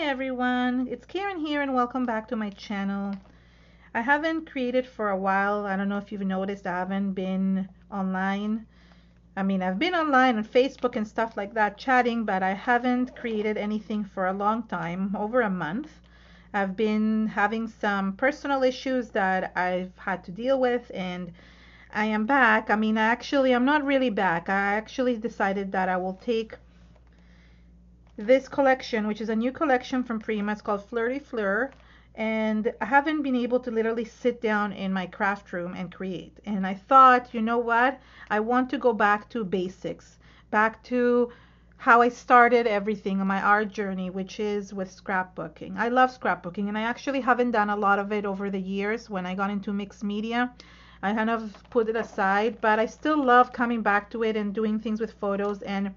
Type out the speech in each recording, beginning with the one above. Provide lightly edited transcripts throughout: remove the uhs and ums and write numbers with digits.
everyone, it's Karen here and welcome back to my channel. I haven't created for a while. I don't know if you've noticed, I haven't been online. I've been online on Facebook and stuff like that chatting, but I haven't created anything for a long time, over a month. I've been having some personal issues that I've had to deal with, and I am back. I'm not really back. I actually decided that I will take this collection, which is a new collection from Prima. It's called Flirty Fleur, and I haven't been able to literally sit down in my craft room and create. And I thought, you know what? I want to go back to basics, back to how I started everything on my art journey, which is with scrapbooking. I love scrapbooking, and I actually haven't done a lot of it over the years. When I got into mixed media, I kind of put it aside, but I still love coming back to it and doing things with photos. And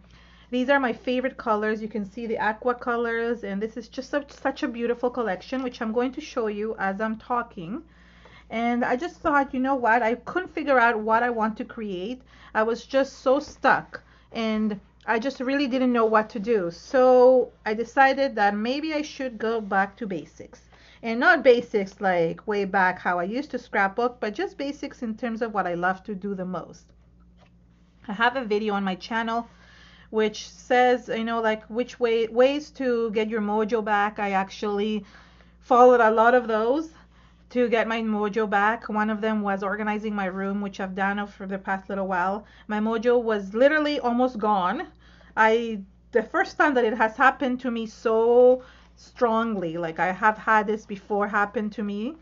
these are my favorite colors. You can see the aqua colors, and this is just such a beautiful collection, which I'm going to show you as I'm talking. And I just thought, you know what, I couldn't figure out what I want to create. I was just so stuck, and I just really didn't know what to do. So I decided that maybe I should go back to basics. And not basics like way back how I used to scrapbook, but just basics in terms of what I love to do the most. I have a video on my channel which says, like which ways to get your mojo back. I actually followed a lot of those to get my mojo back. One of them was organizing my room, which I've done for the past little while. My mojo was literally almost gone. The first time that it has happened to me so strongly, like I have had this before happen to me,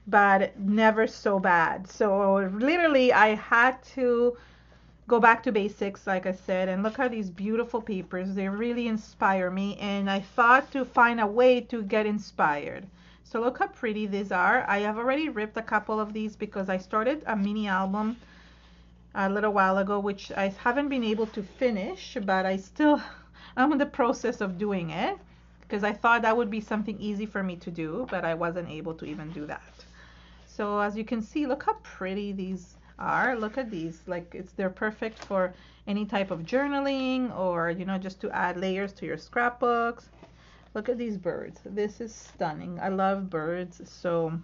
but never so bad. So literally I had to go back to basics, like I said. And look at these beautiful papers. They really inspire me, and I thought to find a way to get inspired. So look how pretty these are. I have already ripped a couple of these because I started a mini album a little while ago, which I haven't been able to finish, but I'm in the process of doing it because I thought that would be something easy for me to do, but I wasn't able to even do that. So as you can see, look how pretty these are. Look at these, like they're perfect for any type of journaling, or just to add layers to your scrapbooks. Look at these birds. This is stunning. I love birds, so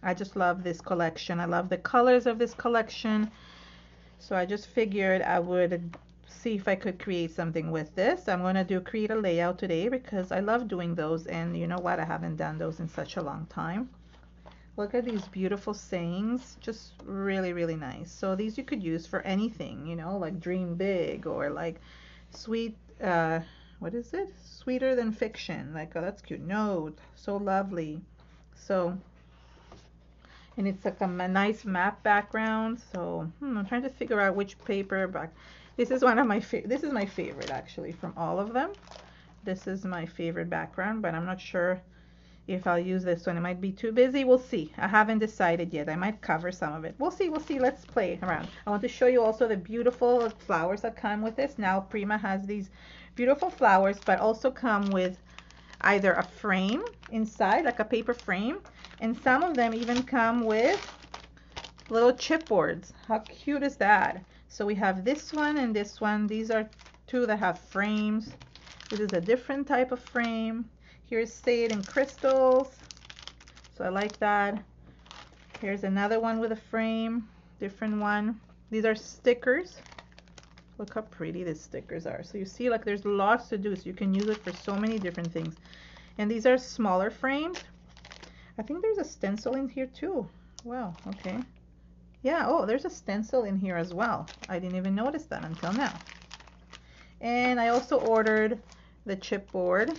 I just love this collection. I love the colors of this collection, so I just figured I would see if I could create something with this. I'm going to create a layout today because I love doing those, and you know what, I haven't done those in such a long time. Look at these beautiful sayings, just really, really nice. So these you could use for anything, like dream big, or like sweet, what is it? Sweeter than fiction. Like, oh, that's cute. Note, so lovely. So, and it's like a nice map background. So I'm trying to figure out which paper back. This is one of my this is my favorite actually from all of them. This is my favorite background, but I'm not sure if I'll use this one. It might be too busy. We'll see. I haven't decided yet. I might cover some of it. We'll see. We'll see. Let's play around. I want to show you also the beautiful flowers that come with this. Now Prima has these beautiful flowers, but also come with either a frame inside, like a paper frame, and some of them even come with little chipboards. How cute is that? So we have this one and this one. These are two that have frames. This is a different type of frame. Here's Say It in Crystals, so I like that. Here's another one with a frame, different one. These are stickers. Look how pretty these stickers are. So you see, like, there's lots to do, so you can use it for so many different things. And these are smaller frames. I think there's a stencil in here too. Wow, okay. Yeah, oh, there's a stencil in here as well. I didn't even notice that until now. And I also ordered the chipboard.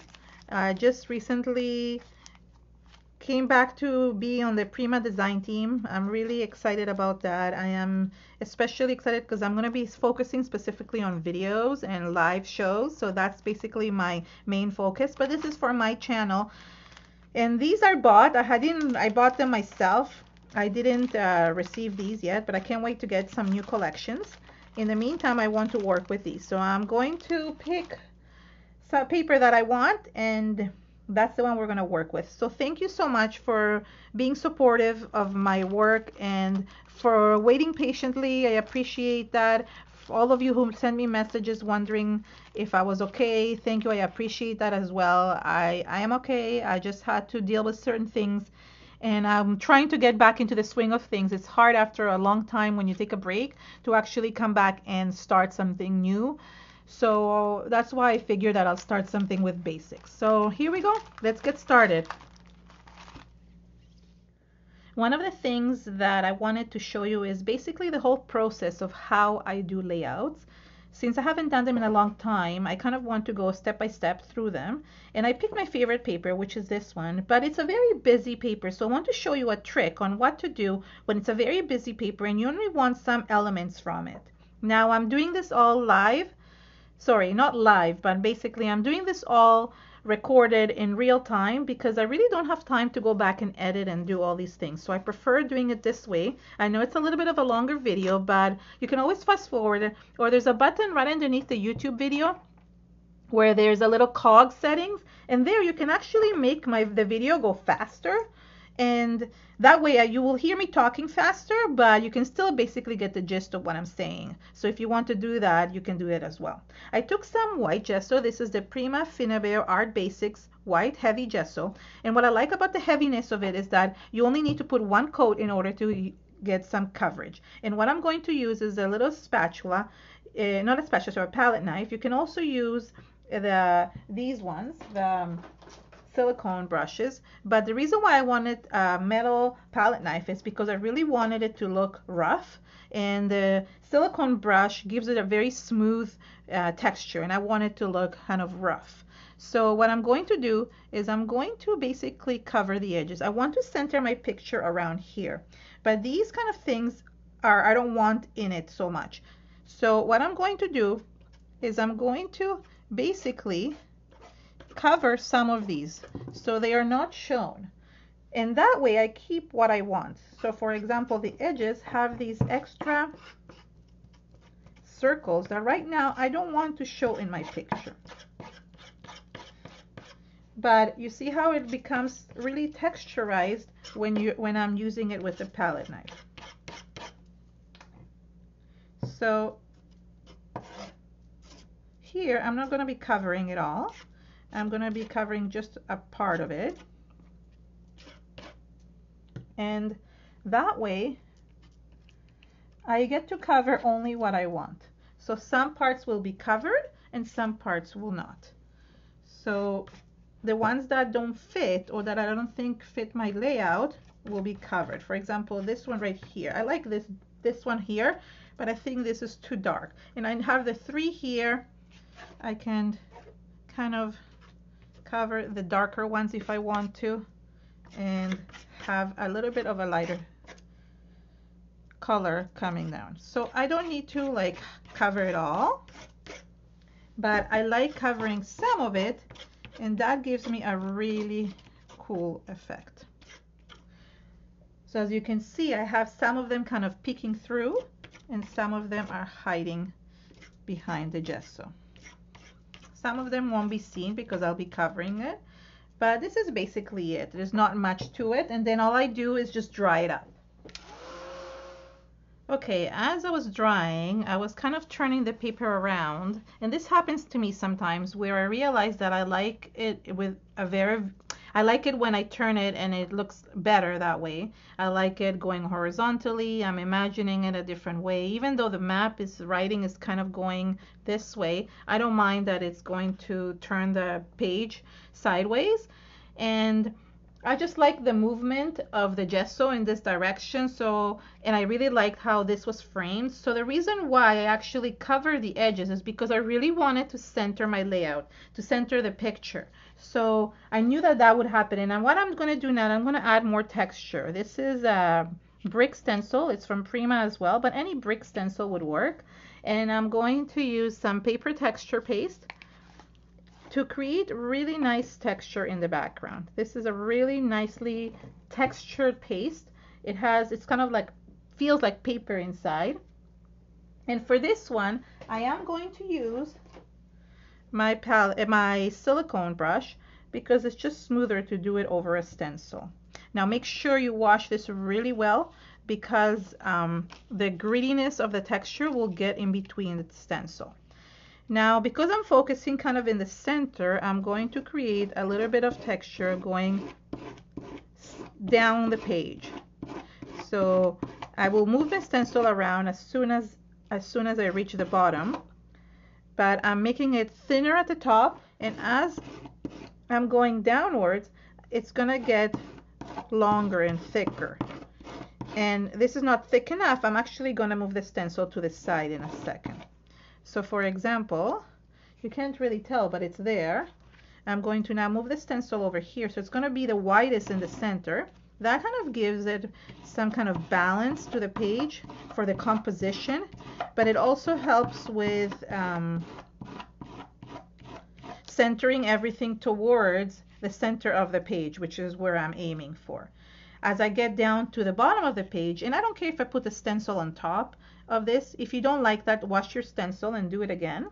I just recently came back to be on the Prima design team. I'm really excited about that. I am especially excited because I'm going to be focusing specifically on videos and live shows. So that's basically my main focus. But this is for my channel. And these are bought. I bought them myself. I didn't receive these yet, but I can't wait to get some new collections. In the meantime, I want to work with these. So I'm going to pick some paper that I want, and that's the one we're going to work with. So thank you so much for being supportive of my work and for waiting patiently. I appreciate that. all of you who sent me messages wondering if I was okay, thank you. I appreciate that as well. I am okay. I just had to deal with certain things, and I'm trying to get back into the swing of things. It's hard after a long time when you take a break to actually come back and start something new. So that's why I figured that I'll start something with basics. So here we go. Let's get started. One of the things that I wanted to show you is basically the whole process of how I do layouts. Since I haven't done them in a long time, I kind of want to go step by step through them. And I picked my favorite paper, which is this one, but it's a very busy paper. So I want to show you a trick on what to do when it's a very busy paper and you only want some elements from it. Now I'm doing this all live. Sorry, not live, but basically I'm doing this all recorded in real time because I really don't have time to go back and edit and do all these things. So I prefer doing it this way. I know it's a little bit of a longer video, but you can always fast forward, or there's a button right underneath the YouTube video where there's a little cog settings, and there you can actually make the video go faster, and that way you will hear me talking faster, but you can still basically get the gist of what I'm saying. So if you want to do that, you can do it as well. I took some white gesso. This is the Prima Art Basics white heavy gesso, and what I like about the heaviness of it is that you only need to put one coat in order to get some coverage. And what I'm going to use is a little spatula, not a spatula, sorry, a palette knife. You can also use these ones, the silicone brushes, but the reason why I wanted a metal palette knife is because I really wanted it to look rough, and the silicone brush gives it a very smooth texture, and I want it to look kind of rough. So what I'm going to do is I'm going to basically cover the edges. I want to center my picture around here, but these kind of things I don't want in it so much. So what I'm going to do is I'm going to basically cover some of these so they are not shown, and that way I keep what I want. So for example, the edges have these extra circles that right now I don't want to show in my picture, but you see how it becomes really texturized when I'm using it with the palette knife. So here I'm not going to be covering it all. I'm going to be covering just a part of it, and that way I get to cover only what I want. So some parts will be covered and some parts will not. So the ones that don't fit, or that I don't think fit my layout, will be covered. For example, this one right here. I like this one here, but I think this is too dark. And I have the three here. I can kind of cover the darker ones if I want to, and have a little bit of a lighter color coming down. So I don't need to like cover it all, but I like covering some of it, and that gives me a really cool effect. So as you can see, I have some of them kind of peeking through, and some of them are hiding behind the gesso. Some of them won't be seen because I'll be covering it, but this is basically it. There's not much to it, and then all I do is just dry it up. Okay, as I was drying, I was kind of turning the paper around, and this happens to me sometimes where I realize that I like it with I like it when I turn it and it looks better that way. I like it going horizontally. I'm imagining it a different way. Even though the writing is kind of going this way, I don't mind that it's going to turn the page sideways. And I just like the movement of the gesso in this direction. And I really liked how this was framed. So the reason why I actually cover the edges is because I really wanted to center my layout, to center the picture. So I knew that that would happen. And what I'm going to do now, I'm going to add more texture. This is a brick stencil. It's from Prima as well, but any brick stencil would work. And I'm going to use some paper texture paste to create really nice texture in the background. This is a really nicely textured paste. It's kind of like, feels like paper inside. And for this one, I am going to use my silicone brush because it's just smoother to do it over a stencil. Now make sure you wash this really well. because the grittiness of the texture will get in between the stencil. Now, because I'm focusing kind of in the center, I'm going to create a little bit of texture going down the page. So I will move the stencil around as soon as I reach the bottom, but I'm making it thinner at the top, and as I'm going downwards, it's gonna get longer and thicker. And this is not thick enough. I'm actually gonna move the stencil to the side in a second. So for example, you can't really tell, but it's there. I'm going to now move the stencil over here, so it's going to be the widest in the center. That kind of gives it some kind of balance to the page for the composition, but it also helps with centering everything towards the center of the page, which is where I'm aiming for. As I get down to the bottom of the page, and I don't care if I put the stencil on top of this. If you don't like that, wash your stencil and do it again.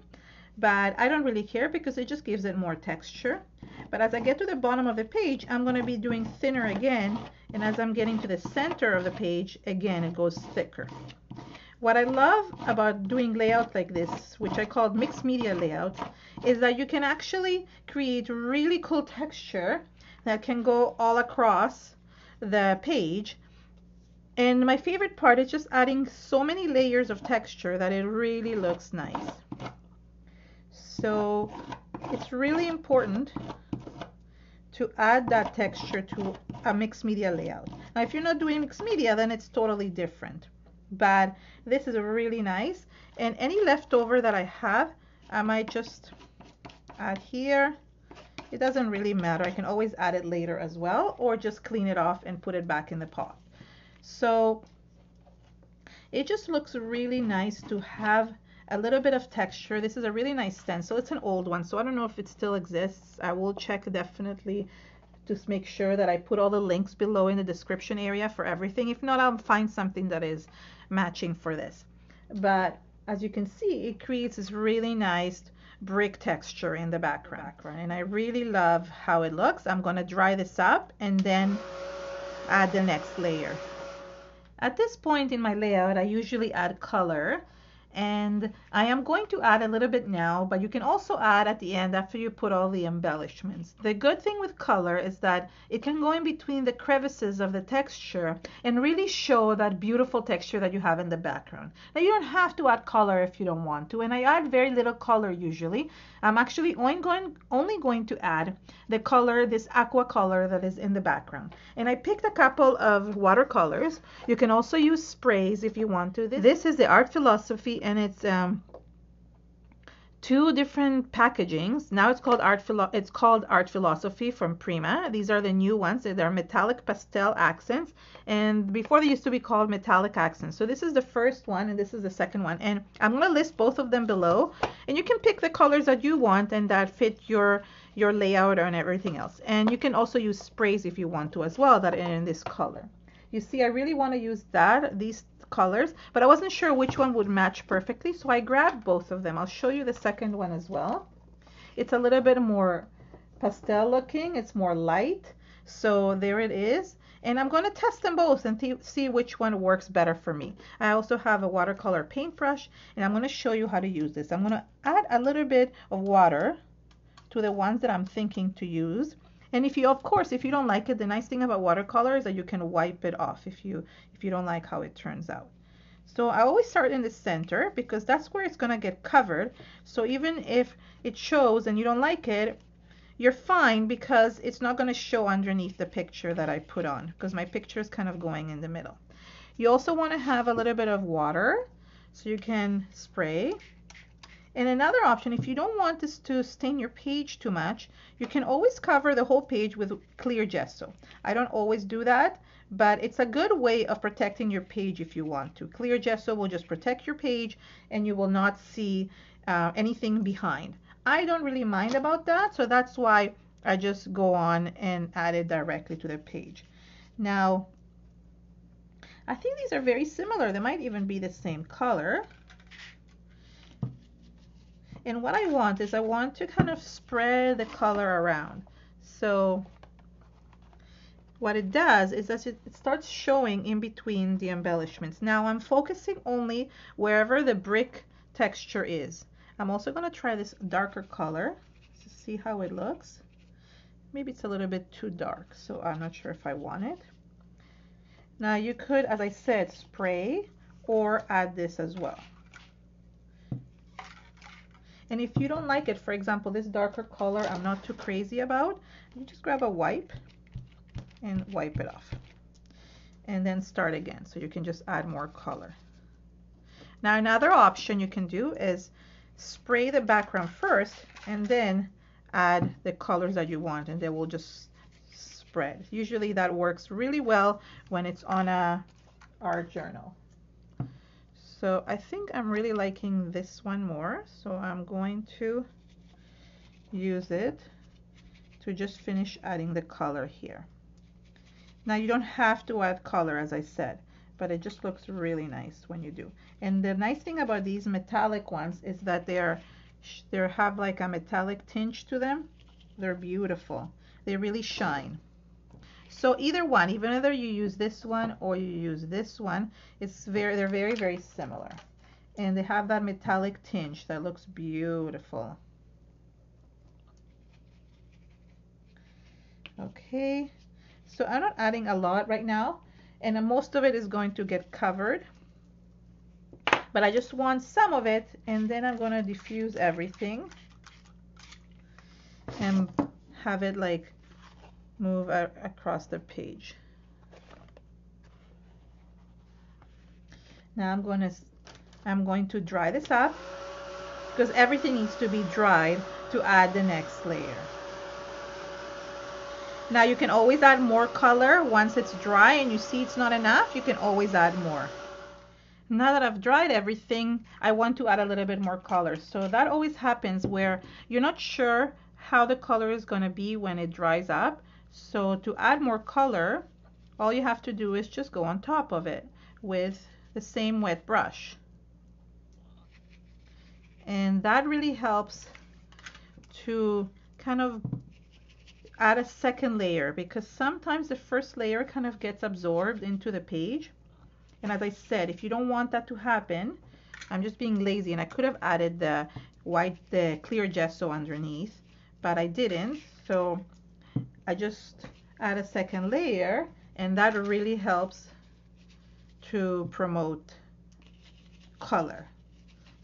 But I don't really care because it just gives it more texture. But as I get to the bottom of the page, I'm going to be doing thinner again. And as I'm getting to the center of the page, again, it goes thicker. What I love about doing layout like this, which I call mixed media layout, is that you can actually create really cool texture that can go all across the page. And my favorite part is just adding so many layers of texture that it really looks nice. So it's really important to add that texture to a mixed media layout. Now, if you're not doing mixed media, then it's totally different. But this is really nice. And any leftover that I have, I might just add here. It doesn't really matter. I can always add it later as well, or just clean it off and put it back in the pot. So it just looks really nice to have a little bit of texture. This is a really nice stencil. It's an old one, so I don't know if it still exists. I will check definitely to make sure that I put all the links below in the description area for everything. If not, I'll find something that is matching for this. But as you can see, it creates this really nice brick texture in the background. And I really love how it looks. I'm going to dry this up and then add the next layer. At this point in my layout, I usually add color, and I am going to add a little bit now, but you can also add at the end after you put all the embellishments. The good thing with color is that it can go in between the crevices of the texture and really show that beautiful texture that you have in the background. Now, you don't have to add color if you don't want to, and I add very little color usually. I'm actually only going to add the color, this aqua color that is in the background. And I picked a couple of watercolors. You can also use sprays if you want to. This is the Art Philosophy, and it's two different packagings. Now it's called Art Philosophy from Prima. These are the new ones. They're metallic pastel accents, and before they used to be called metallic accents. So this is the first one, and this is the second one, and I'm going to list both of them below, and you can pick the colors that you want and that fit your layout and everything else. And you can also use sprays if you want to as well that are in this color. You see, I really want to use these colors, but I wasn't sure which one would match perfectly, so I grabbed both of them. I'll show you the second one as well. It's a little bit more pastel looking. It's more light. So there it is. And I'm going to test them both and see which one works better for me. I also have a watercolor paintbrush, and I'm going to show you how to use this. I'm going to add a little bit of water to the ones that I'm thinking to use. And if you don't like it, the nice thing about watercolor is that you can wipe it off if you don't like how it turns out. So I always start in the center because that's where it's going to get covered. So even if it shows and you don't like it, you're fine because it's not going to show underneath the picture that I put on because my picture is kind of going in the middle. You also want to have a little bit of water so you can spray. And another option, if you don't want this to stain your page too much, you can always cover the whole page with clear gesso. I don't always do that, but it's a good way of protecting your page if you want to. Clear gesso will just protect your page and you will not see anything behind. I don't really mind about that, so that's why I just go on and add it directly to the page. Now, I think these are very similar. They might even be the same color. And what I want is I want to kind of spread the color around. So what it does is that it starts showing in between the embellishments. Now I'm focusing only wherever the brick texture is. I'm also going to try this darker color to see how it looks. Maybe it's a little bit too dark, so I'm not sure if I want it. Now you could, as I said, spray or add this as well. And if you don't like it, for example, this darker color I'm not too crazy about, you just grab a wipe and wipe it off. And then start again, so you can just add more color. Now another option you can do is spray the background first and then add the colors that you want, and they will just spread. Usually that works really well when it's on a art journal. So I think I'm really liking this one more, so I'm going to use it to just finish adding the color here. Now you don't have to add color, as I said, but it just looks really nice when you do. And the nice thing about these metallic ones is that they have like a metallic tinge to them. They're beautiful. They really shine. So either one, even whether you use this one or you use this one, they're very, very similar. And they have that metallic tinge that looks beautiful. Okay, so I'm not adding a lot right now, and most of it is going to get covered. But I just want some of it, and then I'm going to diffuse everything and have it like move across the page. Now I'm going to dry this up, because everything needs to be dried to add the next layer. Now you can always add more color once it's dry and you see it's not enough. You can always add more. Now that I've dried everything, I want to add a little bit more color. So that always happens where you're not sure how the color is going to be when it dries up. So to add more color, all you have to do is just go on top of it with the same wet brush. And that really helps to kind of add a second layer, because sometimes the first layer kind of gets absorbed into the page. And as I said, if you don't want that to happen, I'm just being lazy, and I could have added the clear gesso underneath, but I didn't. So I just add a second layer, and that really helps to promote color.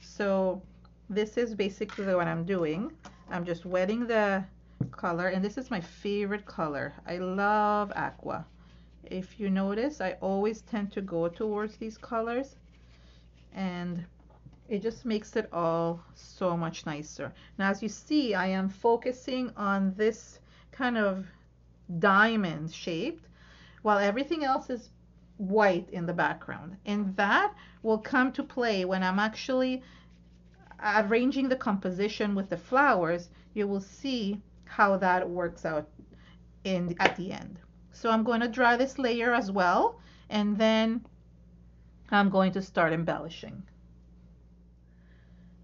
So this is basically what I'm doing. I'm just wetting the color, and this is my favorite color. I love aqua. If you notice, I always tend to go towards these colors, and it just makes it all so much nicer. Now as you see, I am focusing on this kind of diamond shaped, while everything else is white in the background, and that will come to play when I'm actually arranging the composition with the flowers. You will see how that works out at the end. So I'm going to dry this layer as well, and then I'm going to start embellishing.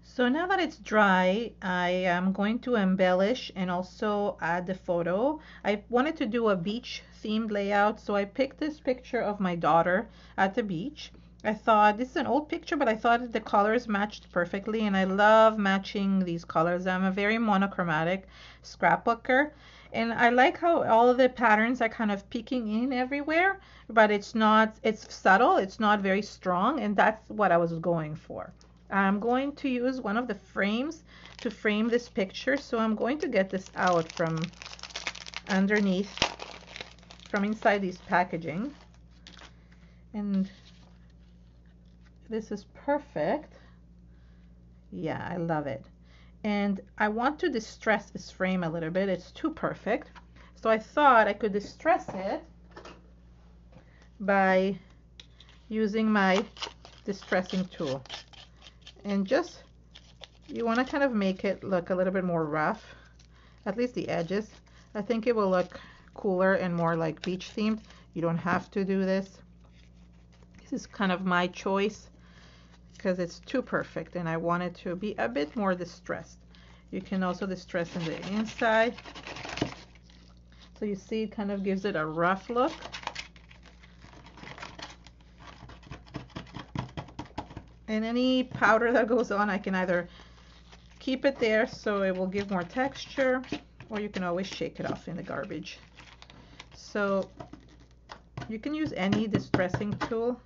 So now that it's dry, I am going to embellish and also add the photo. I wanted to do a beach themed layout, so I picked this picture of my daughter at the beach. I thought this is an old picture, but I thought the colors matched perfectly, and I love matching these colors. I'm a very monochromatic scrapbooker, and I like how all of the patterns are kind of peeking in everywhere, but it's subtle, it's not very strong, and that's what I was going for. I'm going to use one of the frames to frame this picture, so I'm going to get this out from underneath, from inside these packaging, and this is perfect. Yeah, I love it. And I want to distress this frame a little bit. It's too perfect. So I thought I could distress it by using my distressing tool. And just, you want to kind of make it look a little bit more rough, at least the edges. I think it will look cooler and more like beach themed. You don't have to do this. This is kind of my choice, because it's too perfect and I want it to be a bit more distressed. You can also distress in the inside. So you see it kind of gives it a rough look. And any powder that goes on, I can either keep it there so it will give more texture, or you can always shake it off in the garbage. So you can use any distressing tool.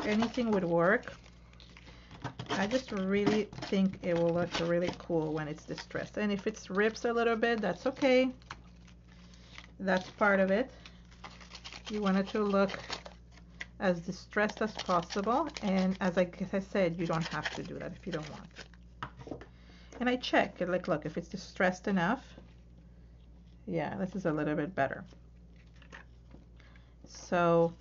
Anything would work. I just really think it will look really cool when it's distressed. And if it rips a little bit, that's okay. That's part of it. You want it to look as distressed as possible. And as I said, you don't have to do that if you don't want. And I check, like, look, if it's distressed enough. Yeah, this is a little bit better. So,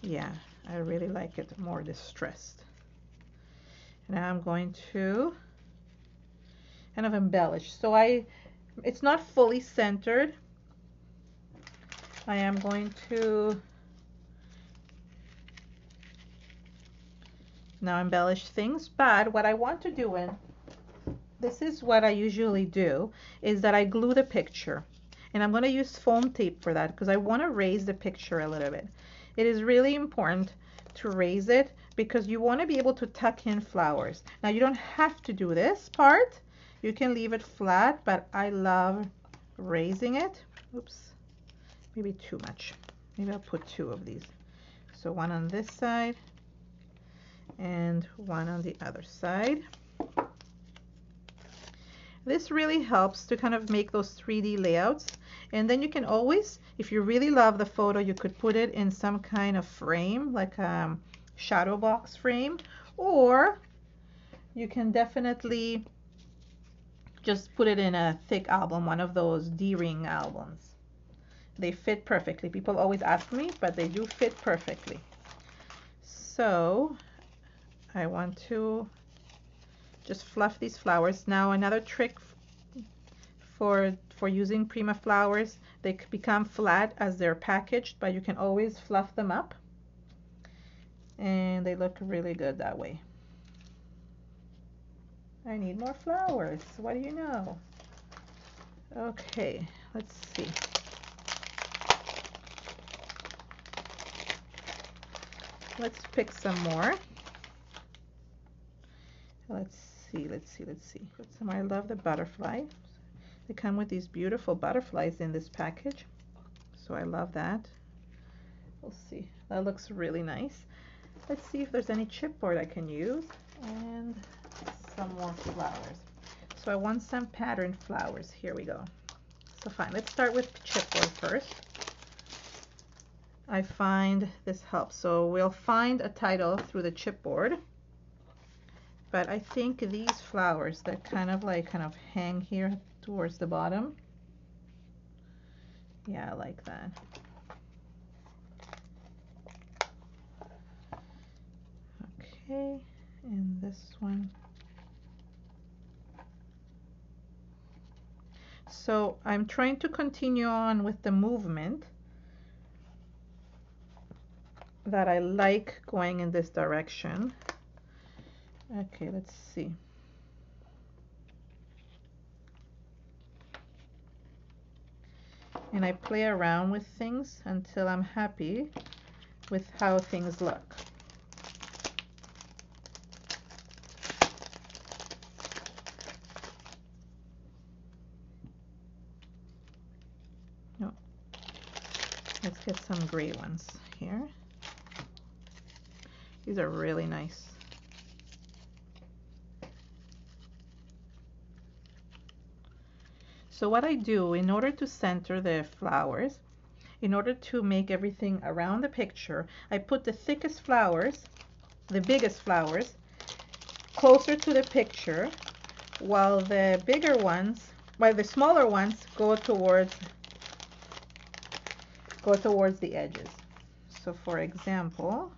yeah, I really like it more distressed. Now I'm going to kind of embellish. So it's not fully centered. I am going to now embellish things, but what I want to do, and this is what I usually do, is that I glue the picture. And I'm going to use foam tape for that because I want to raise the picture a little bit. It is really important to raise it because you want to be able to tuck in flowers. Now you don't have to do this part. You can leave it flat, but I love raising it. Oops, maybe too much. Maybe I'll put 2 of these. So one on this side and one on the other side. This really helps to kind of make those 3D layouts. And then you can always, if you really love the photo, you could put it in some kind of frame, like a shadow box frame, or you can definitely just put it in a thick album, one of those D-ring albums. They fit perfectly. People always ask me, but they do fit perfectly. So I want to just fluff these flowers. Now another trick for using Prima flowers, they become flat as they're packaged, but you can always fluff them up and they look really good that way. I need more flowers. What do you know? Okay, let's see. Let's pick some more. Let's see. Put some. I love the butterfly. They come with these beautiful butterflies in this package, so I love that. We'll see. That looks really nice. Let's see if there's any chipboard I can use, and some more flowers. So I want some patterned flowers. Here we go. So fine, let's start with chipboard first. I find this helps. So we'll find a title through the chipboard, but I think these flowers that kind of hang here towards the bottom, yeah, I like that. Okay, and this one. So I'm trying to continue on with the movement that I like going in this direction. Okay, let's see. And I play around with things until I'm happy with how things look. No. Let's get some gray ones here. These are really nice. So what I do, in order to center the flowers, in order to make everything around the picture, I put the thickest flowers, the biggest flowers, closer to the picture, while the bigger ones, while the smaller ones go towards the edges. So for example,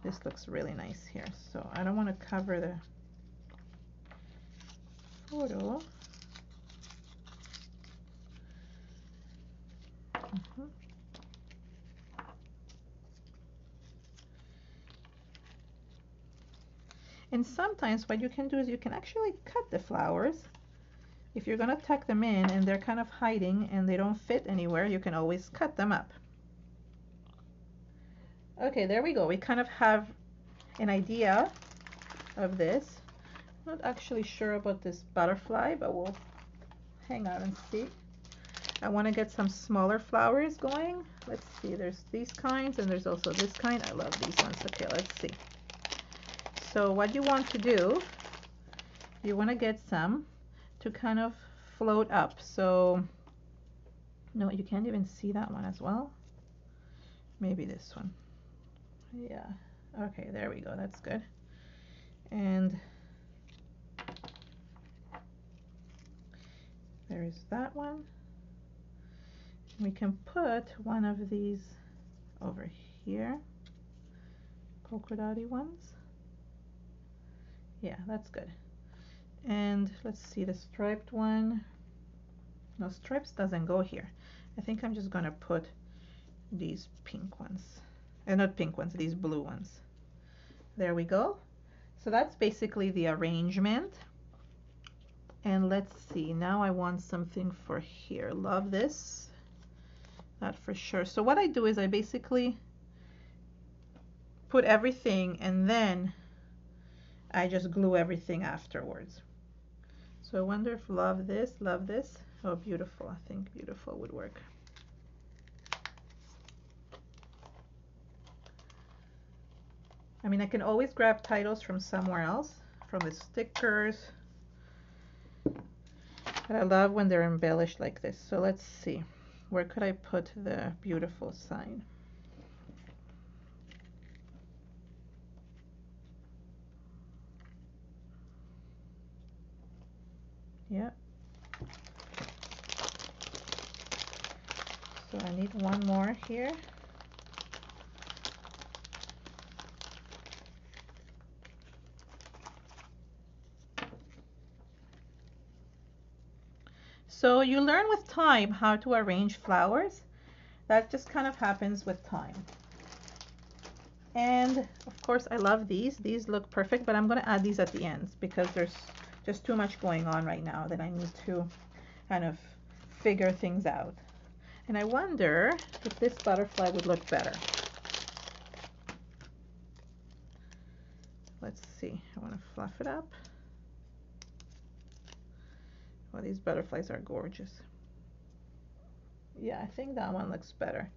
this looks really nice here. So I don't want to cover the photo. And sometimes what you can do is you can actually cut the flowers. If you're going to tuck them in and they're kind of hiding and they don't fit anywhere, you can always cut them up. Okay, there we go. We kind of have an idea of this. Not actually sure about this butterfly, but we'll hang out and see. I want to get some smaller flowers going. Let's see, there's these kinds and there's also this kind. I love these ones. Okay, let's see. So what you want to do, you want to get some to kind of float up. So no, you can't even see that one as well. Maybe this one. Yeah, okay, there we go. That's good. And there's that one. We can put one of these over here, polka dotty ones. Yeah, that's good. And let's see the striped one. No, stripes doesn't go here. I think I'm just gonna put these pink ones. Not pink ones, these blue ones. There we go. So that's basically the arrangement. And let's see, now I want something for here. Love this. That for sure. So what I do is I basically put everything and then I just glue everything afterwards. So I wonder if love this. Oh, beautiful. I think beautiful would work. I mean, I can always grab titles from somewhere else, from the stickers. But I love when they're embellished like this. So let's see. Where could I put the beautiful sign? Yeah. So I need one more here. So you learn with time how to arrange flowers. That just kind of happens with time. And of course I love these. These look perfect, but I'm going to add these at the ends because there's just too much going on right now that I need to kind of figure things out. And I wonder if this butterfly would look better. Let's see. I want to fluff it up. Oh, these butterflies are gorgeous. Yeah, I think that one looks better.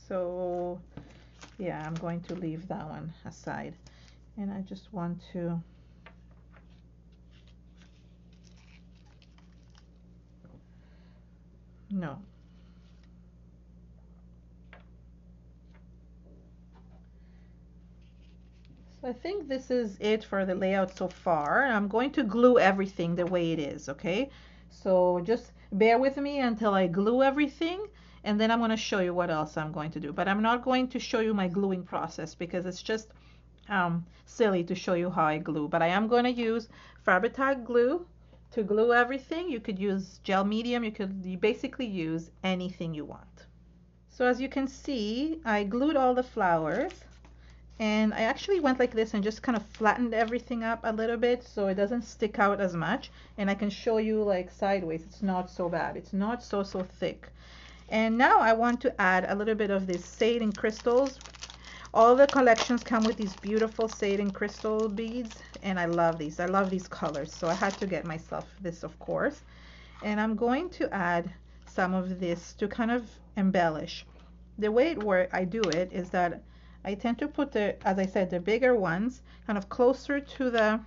So yeah, I'm going to leave that one aside. And I just want to no. So I think this is it for the layout so far. I'm going to glue everything the way it is, okay? So just bear with me until I glue everything, and then I'm going to show you what else I'm going to do. But I'm not going to show you my gluing process because it's just silly to show you how I glue. But I am going to use Fabri-Tac glue to glue everything. You could use gel medium. You basically use anything you want. So as you can see, I glued all the flowers. And I actually went like this and just kind of flattened everything up a little bit so it doesn't stick out as much. And I can show you like sideways. It's not so bad. It's not so thick. And now I want to add a little bit of these satin crystals. All the collections come with these beautiful satin crystal beads. And I love these. I love these colors. So I had to get myself this, of course. And I'm going to add some of this to kind of embellish. The way I do it is that I tend to put the, as I said, the bigger ones kind of closer to the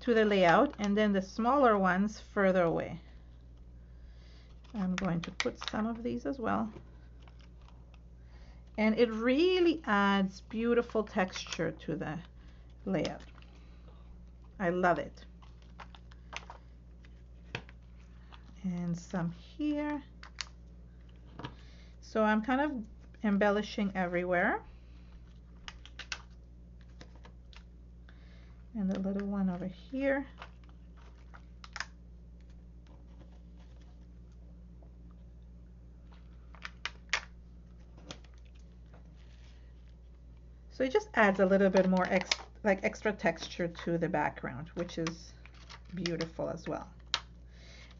layout, and then the smaller ones further away. I'm going to put some of these as well. And it really adds beautiful texture to the layout. I love it. And some here. So I'm kind of embellishing everywhere. And a little one over here. So it just adds a little bit more extra texture to the background, which is beautiful as well.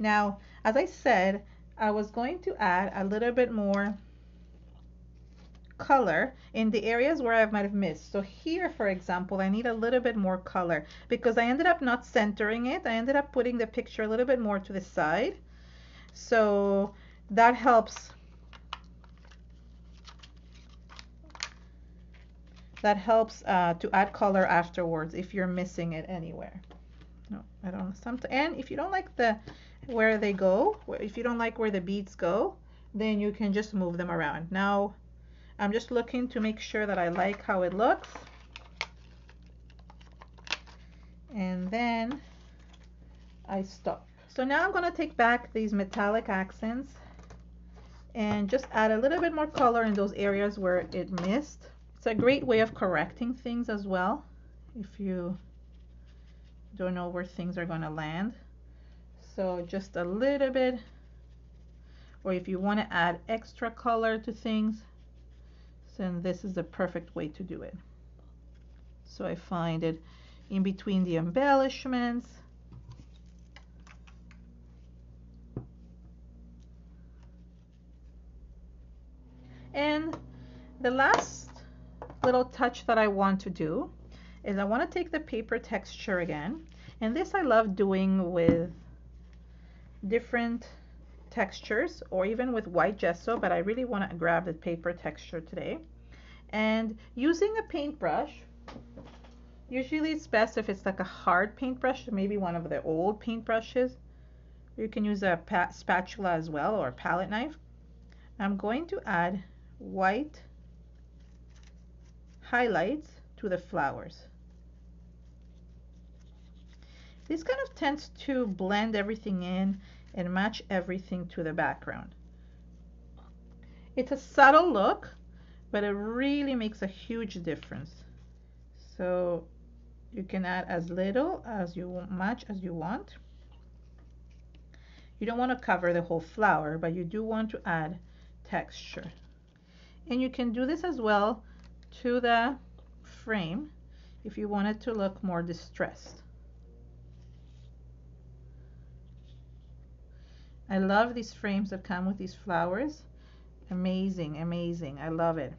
Now, as I said, I was going to add a little bit more color in the areas where I might have missed. So here, for example, I need a little bit more color because I ended up not centering it. I ended up putting the picture a little bit more to the side. So that helps. That helps to add color afterwards if you're missing it anywhere. No, I don't. And if you don't like where they go, if you don't like where the beads go, then you can just move them around. Now, I'm just looking to make sure that I like how it looks. And then I stop. So now I'm going to take back these metallic accents and just add a little bit more color in those areas where it missed. It's a great way of correcting things as well if you don't know where things are going to land. So just a little bit, or if you want to add extra color to things, then this is the perfect way to do it. So I find it in between the embellishments. And the last little touch that I want to do is I want to take the paper texture again, and this I love doing with different textures or even with white gesso, but I really want to grab the paper texture today. And using a paintbrush, usually it's best if it's like a hard paintbrush, maybe one of the old paintbrushes. You can use a spatula as well, or a palette knife. I'm going to add white highlights to the flowers. This kind of tends to blend everything in and match everything to the background. It's a subtle look, but it really makes a huge difference. So you can add as little as much as you want. You don't want to cover the whole flower, but you do want to add texture. And you can do this as well to the frame if you want it to look more distressed. I love these frames that come with these flowers. Amazing, amazing. I love it.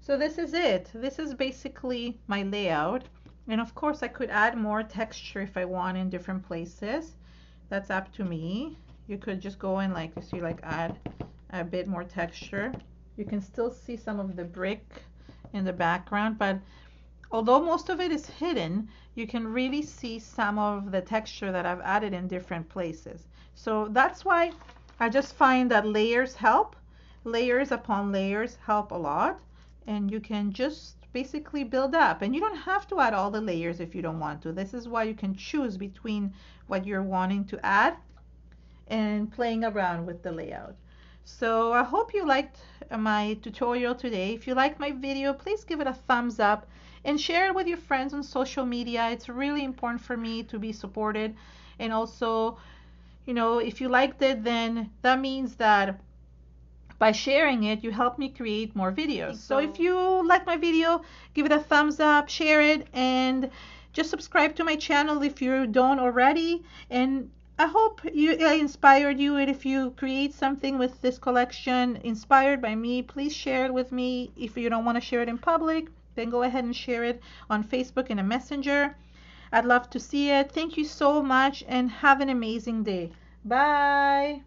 So this is it. This is basically my layout. And of course I could add more texture if I want in different places. That's up to me. You could just go in, like you see, like add a bit more texture. You can still see some of the brick in the background, but although most of it is hidden, you can really see some of the texture that I've added in different places. So that's why I just find that layers help. Layers upon layers help a lot, and you can just basically build up. And you don't have to add all the layers if you don't want to. This is why you can choose between what you're wanting to add and playing around with the layout. So I hope you liked my tutorial today. If you liked my video, please give it a thumbs up and share it with your friends on social media. It's really important for me to be supported. And also, you know, if you liked it, then that means that by sharing it, you help me create more videos. So if you like my video, give it a thumbs up, share it, and just subscribe to my channel if you don't already. And I hope I inspired you, and if you create something with this collection inspired by me, please share it with me. If you don't want to share it in public, then go ahead and share it on Facebook in a messenger. I'd love to see it. Thank you so much and have an amazing day. Bye.